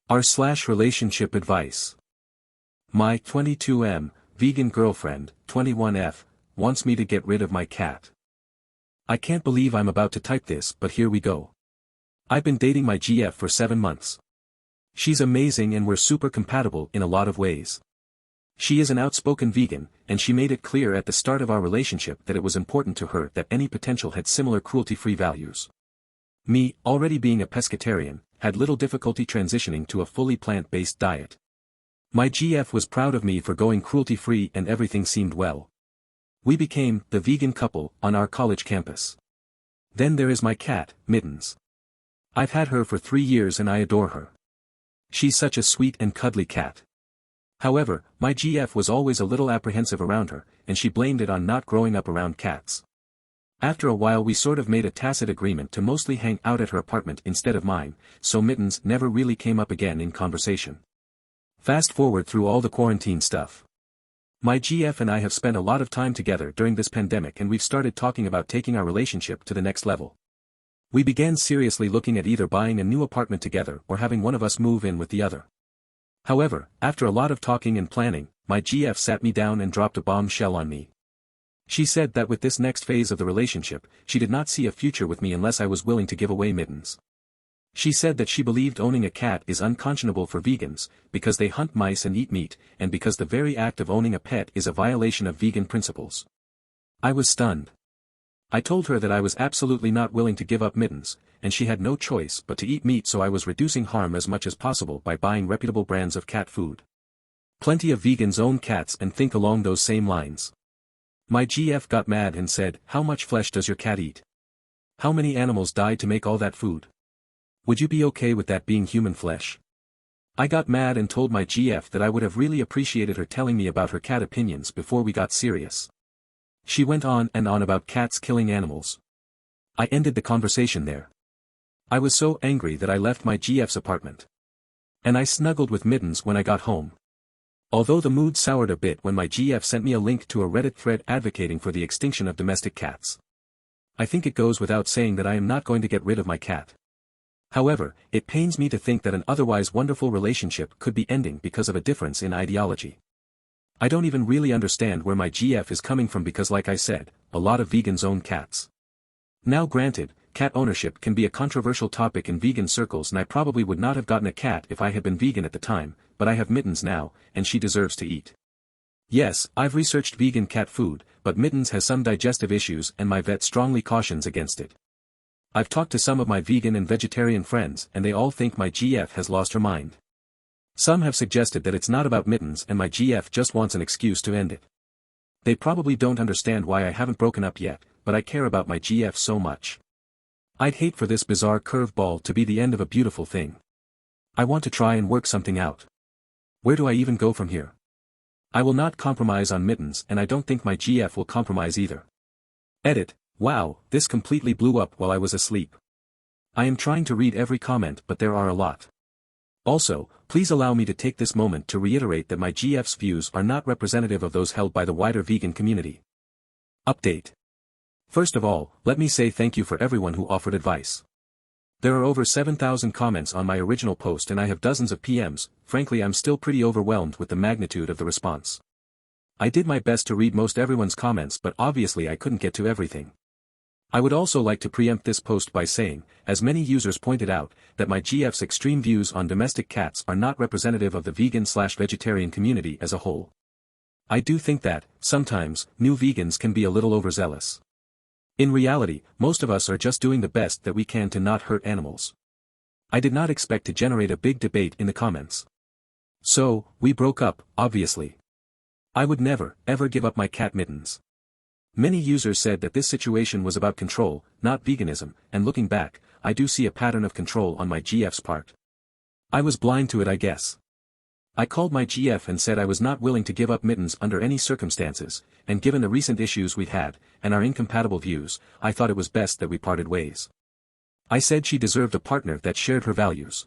r/relationship advice. My 22M, vegan girlfriend, 21F, wants me to get rid of my cat. I can't believe I'm about to type this, but here we go. I've been dating my GF for 7 months. She's amazing and we're super compatible in a lot of ways. She is an outspoken vegan, and she made it clear at the start of our relationship that it was important to her that any potential had similar cruelty-free values. Me, already being a pescatarian, had little difficulty transitioning to a fully plant-based diet. My GF was proud of me for going cruelty-free and everything seemed well. We became the vegan couple on our college campus. Then there is my cat, Mittens. I've had her for 3 years and I adore her. She's such a sweet and cuddly cat. However, my GF was always a little apprehensive around her, and she blamed it on not growing up around cats. After a while we sort of made a tacit agreement to mostly hang out at her apartment instead of mine, so Mittens never really came up again in conversation. Fast forward through all the quarantine stuff. My GF and I have spent a lot of time together during this pandemic and we've started talking about taking our relationship to the next level. We began seriously looking at either buying a new apartment together or having one of us move in with the other. However, after a lot of talking and planning, my GF sat me down and dropped a bombshell on me. She said that with this next phase of the relationship, she did not see a future with me unless I was willing to give away Mittens. She said that she believed owning a cat is unconscionable for vegans, because they hunt mice and eat meat, and because the very act of owning a pet is a violation of vegan principles. I was stunned. I told her that I was absolutely not willing to give up Mittens, and she had no choice but to eat meat, so I was reducing harm as much as possible by buying reputable brands of cat food. Plenty of vegans own cats and think along those same lines. My GF got mad and said, "How much flesh does your cat eat? How many animals died to make all that food? Would you be okay with that being human flesh?" I got mad and told my GF that I would have really appreciated her telling me about her cat opinions before we got serious. She went on and on about cats killing animals. I ended the conversation there. I was so angry that I left my GF's apartment. And I snuggled with Mittens when I got home. Although the mood soured a bit when my GF sent me a link to a Reddit thread advocating for the extinction of domestic cats. I think it goes without saying that I am not going to get rid of my cat. However, it pains me to think that an otherwise wonderful relationship could be ending because of a difference in ideology. I don't even really understand where my GF is coming from because, like I said, a lot of vegans own cats. Now granted, cat ownership can be a controversial topic in vegan circles and I probably would not have gotten a cat if I had been vegan at the time, but I have Mittens now, and she deserves to eat. Yes, I've researched vegan cat food, but Mittens has some digestive issues and my vet strongly cautions against it. I've talked to some of my vegan and vegetarian friends and they all think my GF has lost her mind. Some have suggested that it's not about Mittens and my GF just wants an excuse to end it. They probably don't understand why I haven't broken up yet, but I care about my GF so much. I'd hate for this bizarre curveball to be the end of a beautiful thing. I want to try and work something out. Where do I even go from here? I will not compromise on Mittens and I don't think my GF will compromise either. Edit. Wow, this completely blew up while I was asleep. I am trying to read every comment but there are a lot. Also, please allow me to take this moment to reiterate that my GF's views are not representative of those held by the wider vegan community. Update. First of all, let me say thank you for everyone who offered advice. There are over 7,000 comments on my original post and I have dozens of PMs. Frankly, I'm still pretty overwhelmed with the magnitude of the response. I did my best to read most everyone's comments but obviously I couldn't get to everything. I would also like to preempt this post by saying, as many users pointed out, that my GF's extreme views on domestic cats are not representative of the vegan/vegetarian community as a whole. I do think that, sometimes, new vegans can be a little overzealous. In reality, most of us are just doing the best that we can to not hurt animals. I did not expect to generate a big debate in the comments. So, we broke up, obviously. I would never, ever give up my cat Mittens. Many users said that this situation was about control, not veganism, and looking back, I do see a pattern of control on my GF's part. I was blind to it, I guess. I called my GF and said I was not willing to give up Mittens under any circumstances, and given the recent issues we'd had, and our incompatible views, I thought it was best that we parted ways. I said she deserved a partner that shared her values.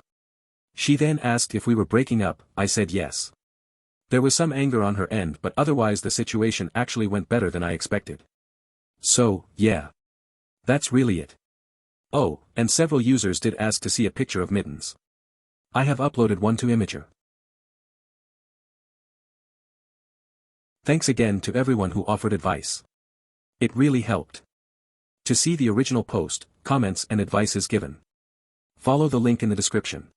She then asked if we were breaking up. I said yes. There was some anger on her end but otherwise the situation actually went better than I expected. So, yeah. That's really it. Oh, and several users did ask to see a picture of Mittens. I have uploaded one to Imager. Thanks again to everyone who offered advice. It really helped. To see the original post, comments and advice is given. Follow the link in the description.